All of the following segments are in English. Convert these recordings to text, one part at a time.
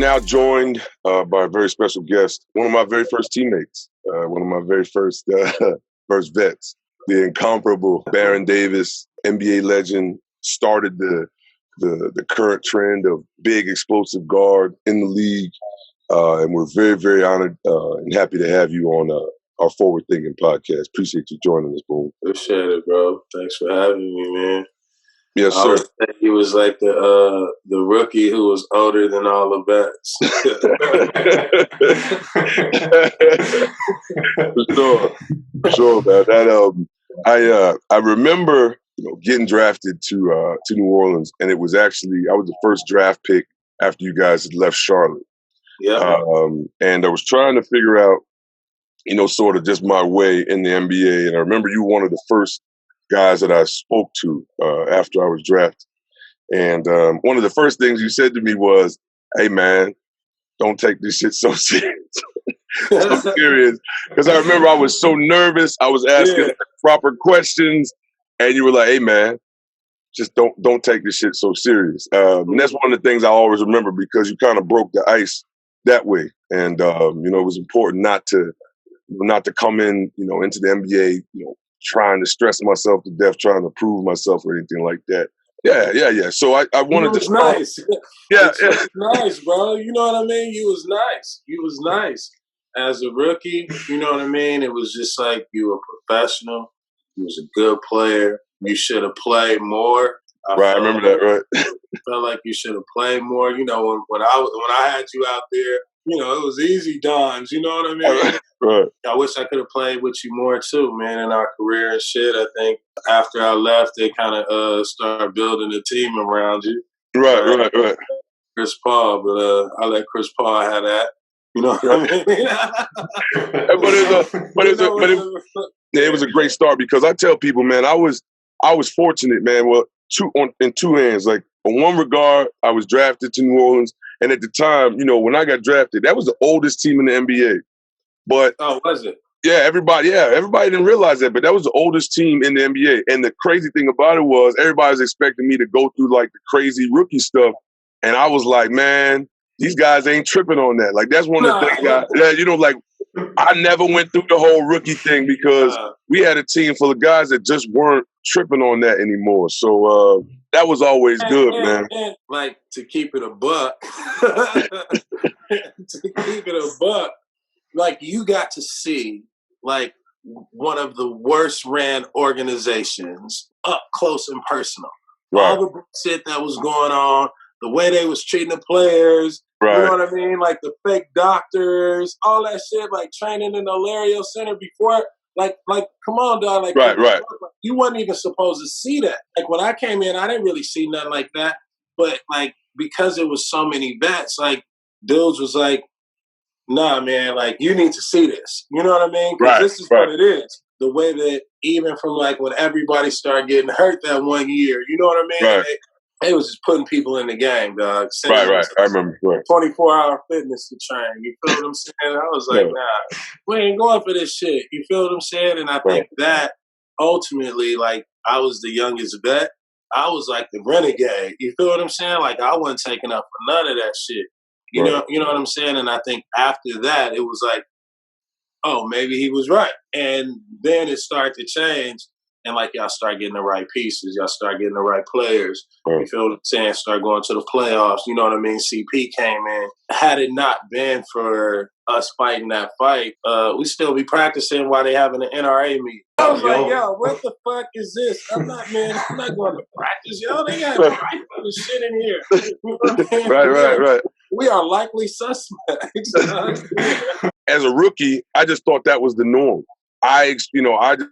now joined by a very special guest, one of my very first teammates, one of my very first vets, the incomparable Baron Davis, NBA legend, started the current trend of big explosive guard in the league. And we're very, very honored and happy to have you on our Forward Thinking podcast. Appreciate you joining us, Boom. Appreciate it, bro. Thanks for having me, man. Yes, sir. He was like the rookie who was older than all the vets. For sure, man. That I remember getting drafted to New Orleans, and it was actually I was the first draft pick after you guys had left Charlotte. Yeah. And I was trying to figure out, sort of just my way in the NBA. And I remember you were one of the first guys that I spoke to after I was drafted. And one of the first things you said to me was, "Hey, man, don't take this shit so serious." So serious. Because I remember I was so nervous. I was asking proper questions. And you were like, "Hey, man, just don't take this shit so serious." And that's one of the things I always remember because you kind of broke the ice that way. And, it was important not to come in, into the NBA, trying to stress myself to death, trying to prove myself or anything like that. Yeah. So I wanted to start. Nice. It's nice, bro. You know what I mean? You was nice. As a rookie, you know what I mean? It was just like you were professional. You was a good player. You should have played more. I remember that, right? Felt like you should have played more. When I had you out there, it was easy dimes. You know what I mean? Right. I wish I could have played with you more too, man, in our career and shit. I think after I left, they kind of started building a team around you. Right. Chris Paul, but I let Chris Paul have that. You know what I mean? It was a great start because I tell people, man, I was fortunate, man. Well, in two hands. Like in one regard, I was drafted to New Orleans, and at the time, when I got drafted, that was the oldest team in the NBA. But was it? Yeah, everybody didn't realize that, but that was the oldest team in the NBA. And the crazy thing about it was everybody was expecting me to go through like the crazy rookie stuff, and I was like, man, these guys ain't tripping on that. Like that's one of the things I never went through the whole rookie thing because we had a team full of guys that just weren't tripping on that anymore. So that was always good, man. And, like, to keep it a buck, like, you got to see, like, one of the worst ran organizations up close and personal. Right. All the shit that was going on, the way they was treating the players, right. You know what I mean? Like the fake doctors, all that shit, like training in the Lario Center before. Like, come on, dog. Like, right. You wasn't even supposed to see that. Like, when I came in, I didn't really see nothing like that. But, like, because it was so many vets, like, dudes was like, nah, man, like, you need to see this. You know what I mean? Because this is what it is. The way that even from, like, when everybody started getting hurt that one year, you know what I mean? Right. They was just putting people in the game, dog. Right. I remember. Right. 24-hour fitness to train. You feel what I'm saying? I was like, nah, we ain't going for this shit. You feel what I'm saying? And I think that ultimately, like, I was the youngest vet. I was like the renegade. You feel what I'm saying? Like, I wasn't taking up for none of that shit. You know what I'm saying? And I think after that, it was like, oh, maybe he was right. And then it started to change. And, like, y'all start getting the right pieces. Y'all start getting the right players. You feel what I'm saying? Start going to the playoffs. You know what I mean? CP came in. Had it not been for us fighting that fight, we still be practicing while they having an NRA meeting. I was like, yo, what the fuck is this? I'm not going to practice. Yo, they got this shit in here. You know what I mean? Right. We are likely suspects. As a rookie, I just thought that was the norm. I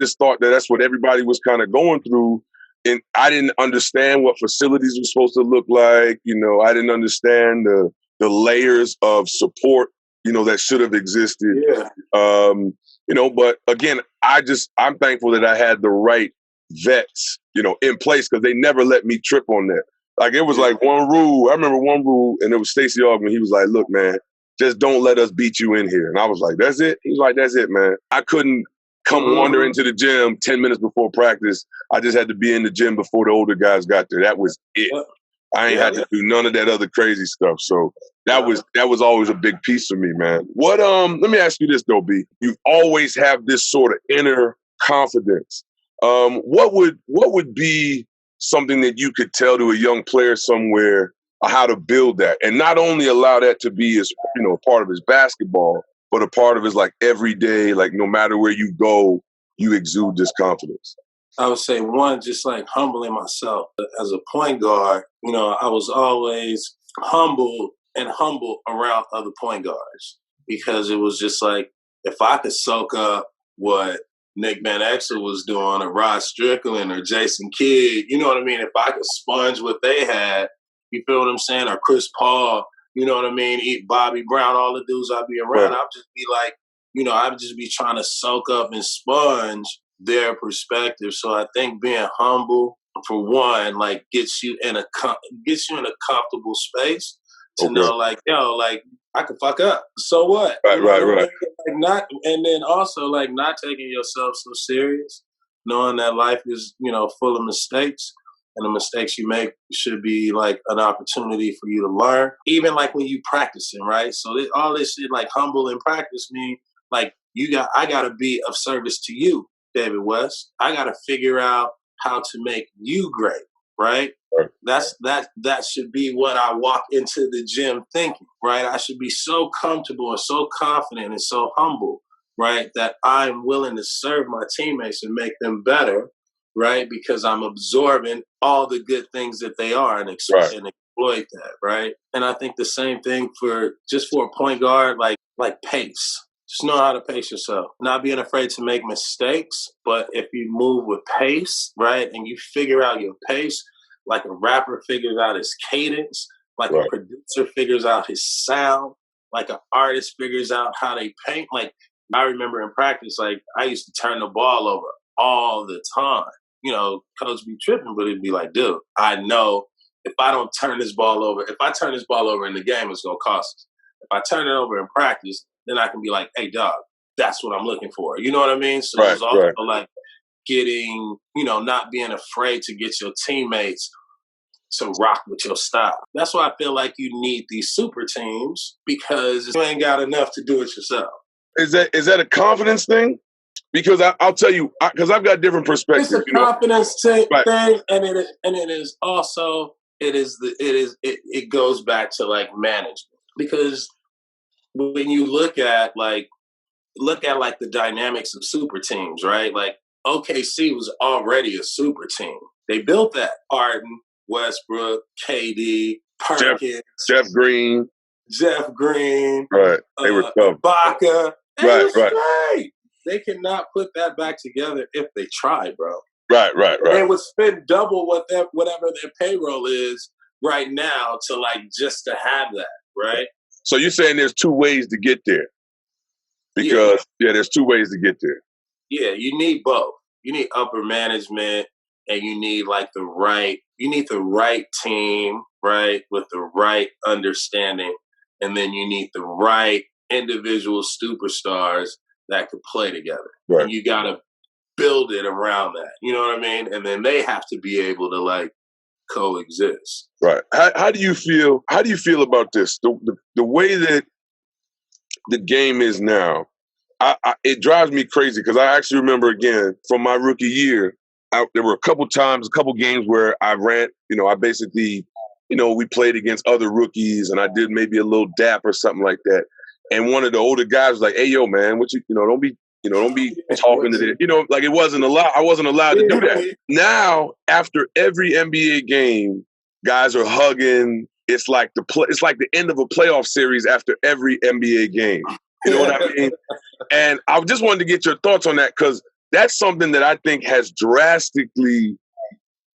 just thought that that's what everybody was kind of going through. And I didn't understand what facilities were supposed to look like. I didn't understand the layers of support, that should have existed. Yeah. But again, I'm thankful that I had the right vets, in place because they never let me trip on that. Like it was like one rule. I remember one rule, and it was Stacey Augman. He was like, "Look, man, just don't let us beat you in here." And I was like, "That's it?" He was like, "That's it, man." I couldn't come wander into the gym 10 minutes before practice. I just had to be in the gym before the older guys got there. That was it. I ain't had to do none of that other crazy stuff. So that was always a big piece for me, man. What let me ask you this though, B. You always have this sort of inner confidence. What would be something that you could tell to a young player somewhere how to build that, and not only allow that to be his, part of his basketball, but a part of his like everyday, like no matter where you go, you exude this confidence? I would say one, just like humbling myself as a point guard. I was always humble around other point guards because it was just like if I could soak up what Nick Van Exel was doing, or Rod Strickland, or Jason Kidd, you know what I mean? If I could sponge what they had, you feel what I'm saying? Or Chris Paul, you know what I mean? Eat Bobby Brown, all the dudes I'd be around, I'd just be like, I'd just be trying to soak up and sponge their perspective. So I think being humble, for one, like gets you in a comfortable space to know, like, like I can fuck up. So what? Right. Like and then also like not taking yourself so serious, knowing that life is full of mistakes. And the mistakes you make should be like an opportunity for you to learn. Even like when you practicing, right? So all this shit, like humble and practice, mean like I gotta be of service to you, David West. I gotta figure out how to make you great, right? That should be what I walk into the gym thinking, right? I should be so comfortable and so confident and so humble, right? That I'm willing to serve my teammates and make them better, right? Because I'm absorbing all the good things that they are and exploit that, right? And I think the same thing for a point guard, like pace. Just know how to pace yourself. Not being afraid to make mistakes, but if you move with pace, right, and you figure out your pace, like a rapper figures out his cadence, like a producer figures out his sound, like an artist figures out how they paint. Like I remember in practice, like I used to turn the ball over all the time. Coach be tripping, but it'd be like, dude, I know if I don't turn this ball over, if I turn this ball over in the game, it's gonna cost us. If I turn it over in practice, then I can be like, hey, dog, that's what I'm looking for. You know what I mean? So it's also like getting, not being afraid to get your teammates to rock with your style. That's why I feel like you need these super teams, because you ain't got enough to do it yourself. Is that a confidence thing? Because I'll tell you, because I've got different perspectives. It's a confidence thing, and it is also it goes back to like management, because when you look at the dynamics of super teams, right? Like OKC was already a super team. They built that. Harden, Westbrook, KD, Perkins, Jeff Green. Right. They were tough. Ibaka. Right. Great. They cannot put that back together if they try, bro. Right. They would spend double whatever their payroll is right now just to have that, right? So you're saying there's two ways to get there? Because there's two ways to get there. Yeah, you need both. You need upper management, and you need the right team, right, with the right understanding, and then you need the right individual superstars that could play together. Right. And you got to build it around that. You know what I mean? And then they have to be able to coexist. Right. How do you feel? How do you feel about this? The way that the game is now, it drives me crazy, because I actually remember, again, from my rookie year, there were a couple games where I ran, I basically, we played against other rookies, and I did maybe a little dap or something like that. And one of the older guys was like, hey, yo, man, don't be talking to this. It wasn't allowed. I wasn't allowed to do that. Now, after every NBA game, guys are hugging. It's like the end of a playoff series after every NBA game. You know what I mean? And I just wanted to get your thoughts on that, because that's something that I think has drastically,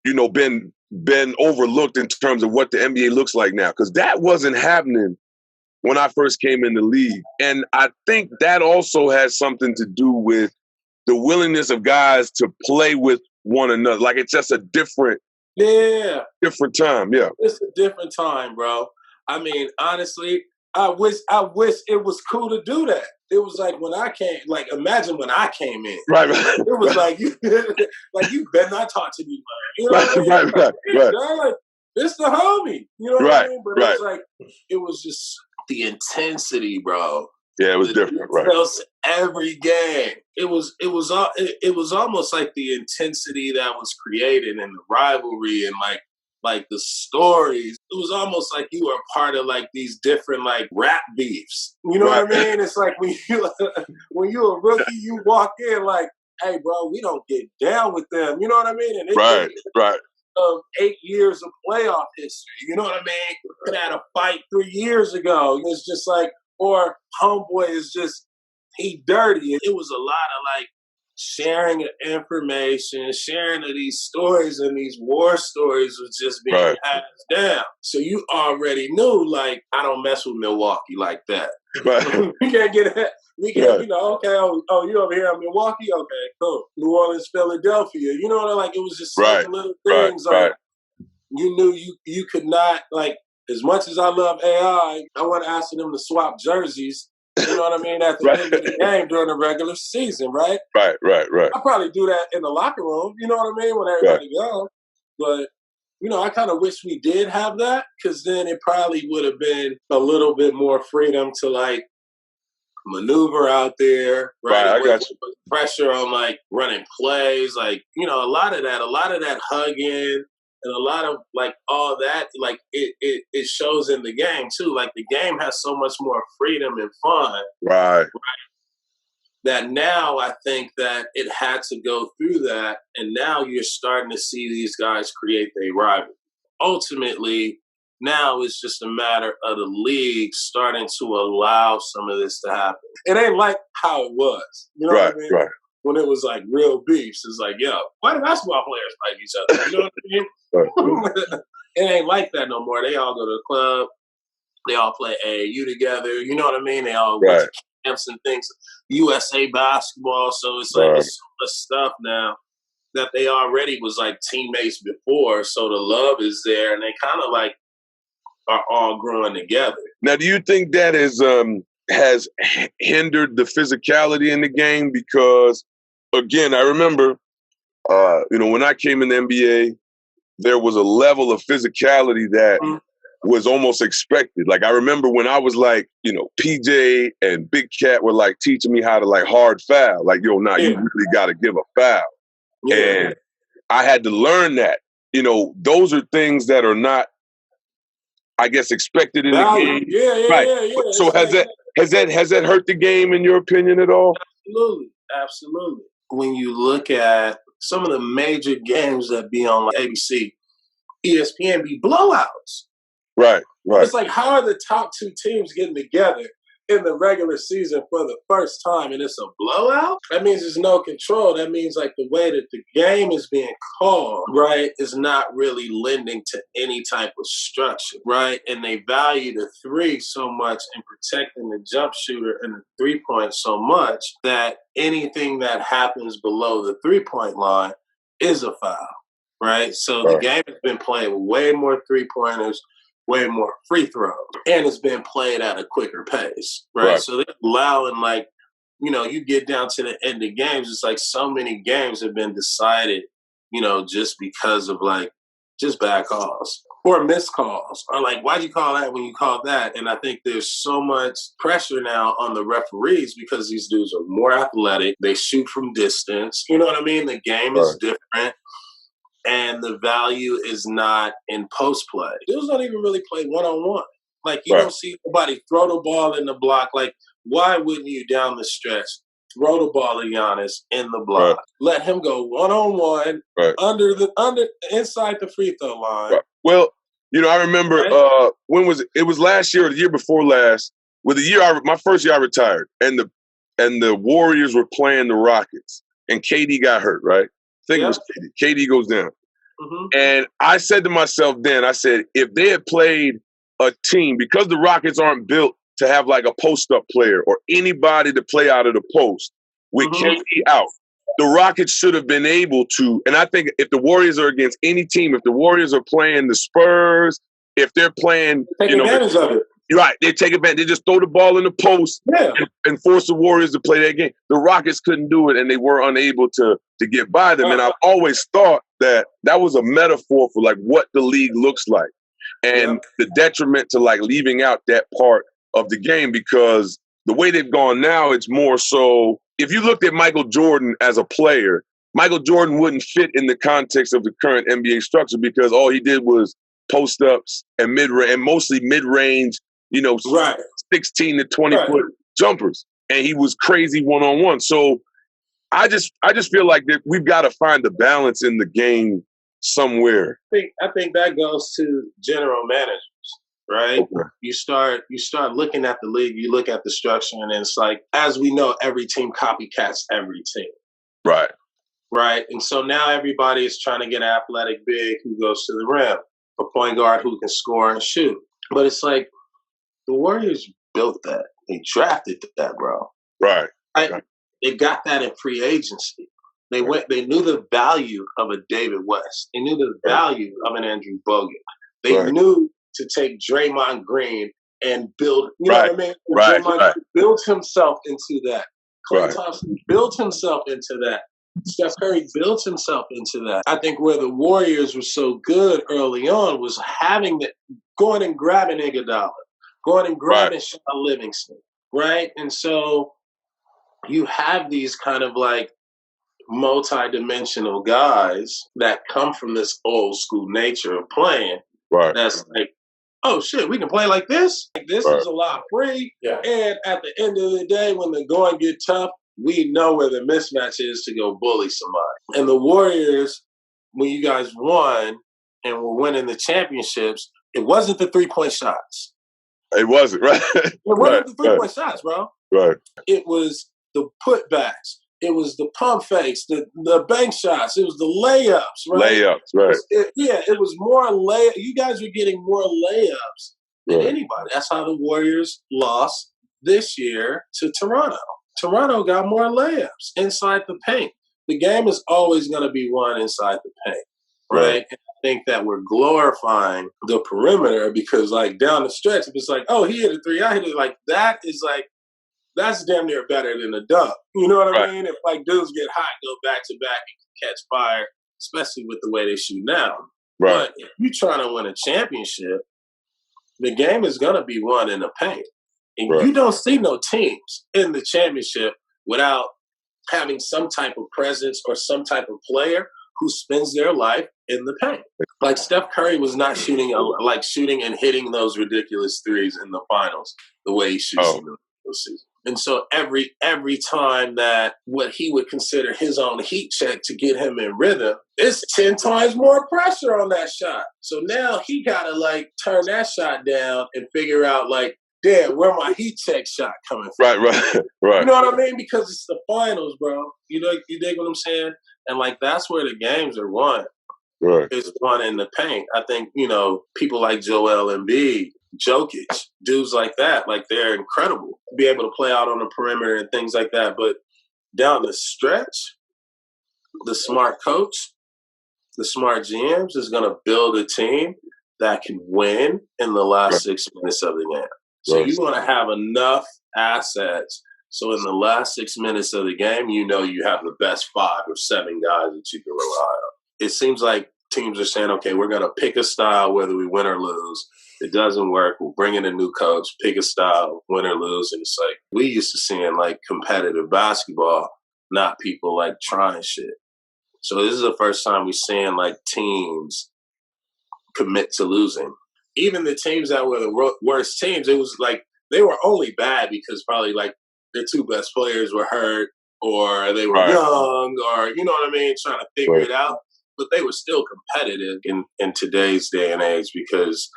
been overlooked in terms of what the NBA looks like now, because that wasn't happening when I first came in the league. And I think that also has something to do with the willingness of guys to play with one another. Like, it's just a different time. Yeah. It's a different time, bro. I mean, honestly, I wish it was cool to do that. It was like when I came, imagine when I came in. Right. It was like you better not talk to me, man. You know what I mean? Right. this the homie. You know what I Right, mean? But right. it was just the intensity, bro. Yeah, it was different, right? Every game, it was almost like the intensity that was created and the rivalry and like the stories. It was almost like you were part of like these different like rap beefs. You know what I mean? It's like when you're a rookie, you walk in like, hey, bro, we don't get down with them. You know what I mean? And right. Of 8 years of playoff history. You know what I mean? Could have had a fight 3 years ago. It's just like, or homeboy is just, he dirty. It was a lot of like sharing of information, sharing of these stories, and these war stories was just being passed down. So you already knew, like, I don't mess with Milwaukee like that. Right. We can't get it. We can't, you know, okay, oh, you over here in Milwaukee? Okay, cool. New Orleans, Philadelphia. You know what I mean? Like, it was just certain little things. Like, you knew you could not, like, as much as I love AI, I wasn't asking them to swap jerseys, you know what I mean, at the end of the game during the regular season, right? Right. I probably do that in the locker room, you know what I mean, when everybody goes. But, you know, I kind of wish we did have that, because then it probably would have been a little bit more freedom to, like, maneuver out there, right? I got you. Pressure on, like, running plays, like, you know, a lot of that hugging, and a lot of, like, all that, like, it shows in the game, too. Like, the game has so much more freedom and fun. Right. That now I think that it had to go through that, and now you're starting to see these guys create their rivalry. Ultimately, now it's just a matter of the league starting to allow some of this to happen. It ain't like how it was. You know what I mean? Right. When it was like real beefs. It's like, yo, why do basketball players fight each other? You know what I mean? It ain't like that no more. They all go to the club. They all play AAU together. You know what I mean? They all go to camps and things. USA basketball. So it's like it's so much stuff now that they already was like teammates before. So the love is there, and they kind of like are all growing together. Now, do you think that has hindered the physicality in the game? Because, again, I remember, you know, when I came in the NBA, there was a level of physicality that was almost expected. Like, I remember when I was like, you know, PJ and Big Cat were like teaching me how to like hard foul. Like, yo, you really got to give a foul. Yeah. And I had to learn that. You know, those are things that are not, I guess, expected in the game. Yeah. So has that hurt the game in your opinion at all? Absolutely. When you look at some of the major games that be on like ABC, ESPN, be blowouts. Right. It's like, how are the top two teams getting together in the regular season for the first time, and it's a blowout? That means there's no control. That means like the way that the game is being called, right, is not really lending to any type of structure, right? And they value the three so much and protecting the jump shooter and the 3-point so much that anything that happens below the 3-point line is a foul, right? So the game has been played with way more 3-pointers, way more free throws, and it's been played at a quicker pace, right? So they're allowing, like, you know, you get down to the end of games, it's like so many games have been decided, you know, just because of like just bad calls or missed calls, or like, why'd you call that when you called that? And I think there's so much pressure now on the referees because these dudes are more athletic, they shoot from distance, you know what I mean? The game is different. And the value is not in post play. Dudes don't even really play one-on-one. Like, you don't see nobody throw the ball in the block. Like, why wouldn't you down the stretch throw the ball at Giannis in the block? Let him go one-on-one inside the free throw line. Well, you know, I remember when was it? It was last year or the year before last. With the year my first year I retired, and the Warriors were playing the Rockets, and KD got hurt, right? I think it was KD. KD goes down. And I said to myself then, I said, if they had played a team, because the Rockets aren't built to have like a post-up player or anybody to play out of the post with KD out, the Rockets should have been able to, and I think if the Warriors are against any team, if the Warriors are playing the Spurs, if they're playing, taking advantage of it. Right, they take advantage. They just throw the ball in the post and force the Warriors to play that game. The Rockets couldn't do it, and they were unable to get by them. And I've always thought that was a metaphor for like what the league looks like, and the detriment to like leaving out that part of the game, because the way they've gone now, it's more so. If you looked at Michael Jordan as a player, Michael Jordan wouldn't fit in the context of the current NBA structure, because all he did was post ups and mostly mid range. 16 to 20 foot jumpers, and he was crazy one-on-one. So I just feel like that we've got to find the balance in the game somewhere. I think that goes to general managers, right? Okay. You start looking at the league, you look at the structure, and it's like, as we know, every team copycats every team. Right. And so now everybody is trying to get an athletic big who goes to the rim, a point guard who can score and shoot. But it's like, the Warriors built that. They drafted that, bro. Right. They got that in free agency. They knew the value of a David West. They knew the value of an Andrew Bogut. They knew to take Draymond Green and build, you know what I mean? Draymond built himself into that. Klay Thompson built himself into that. Steph Curry built himself into that. I think where the Warriors were so good early on was going and grabbing Iguodala. Going and grabbing Sean Livingston, right? And so you have these kind of like multi-dimensional guys that come from this old school nature of playing. Right. That's like, oh shit, we can play like this? Like, this is a lot free. Yeah. And at the end of the day, when the going get tough, we know where the mismatch is to go bully somebody. And the Warriors, when you guys won and were winning the championships, it wasn't the 3-point shots. It wasn't, right? It wasn't the 3-point shots, bro. Right. It was the putbacks. It was the pump fakes, the bank shots. It was the layups, right? Layups, right. It was more layups. You guys were getting more layups than anybody. That's how the Warriors lost this year to Toronto. Toronto got more layups inside the paint. The game is always going to be won inside the paint, right? And I think that we're glorifying the perimeter because, like, down the stretch, if it's like, oh, he hit a three, I hit it, like, that is like, that's damn near better than a dunk. You know what I mean? If, like, dudes get hot, go back to back and catch fire, especially with the way they shoot now. Right. But if you're trying to win a championship, the game is going to be won in the paint. And you don't see no teams in the championship without having some type of presence or some type of player who spends their life in the paint. Like Steph Curry was not shooting and hitting those ridiculous threes in the finals the way he shoots in the season. And so every time that what he would consider his own heat check to get him in rhythm, it's 10 times more pressure on that shot. So now he got to like turn that shot down and figure out like, damn, where my heat check shot coming from? Right. You know what I mean? Because it's the finals, bro. You know, you dig what I'm saying? And like that's where the games are won. Right. It's won in the paint. I think, you know, people like Joel Embiid, Jokic, dudes like that, like they're incredible. Be able to play out on the perimeter and things like that. But down the stretch, the smart coach, the smart GMs is going to build a team that can win in the last 6 minutes of the game. So you want to have enough assets. So in the last 6 minutes of the game, you know you have the best 5 or 7 guys that you can rely on. It seems like teams are saying, okay, we're going to pick a style whether we win or lose. It doesn't work. We'll bring in a new coach, pick a style, win or lose. And it's like we used to seeing like competitive basketball, not people like trying shit. So this is the first time we're seeing like teams commit to losing. Even the teams that were the worst teams, it was like they were only bad because probably like their 2 best players were hurt or they were young or, you know what I mean, trying to figure it out. But they were still competitive in today's day and age because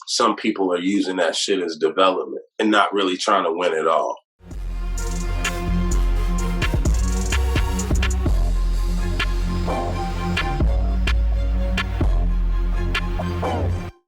some people are using that shit as development and not really trying to win it all.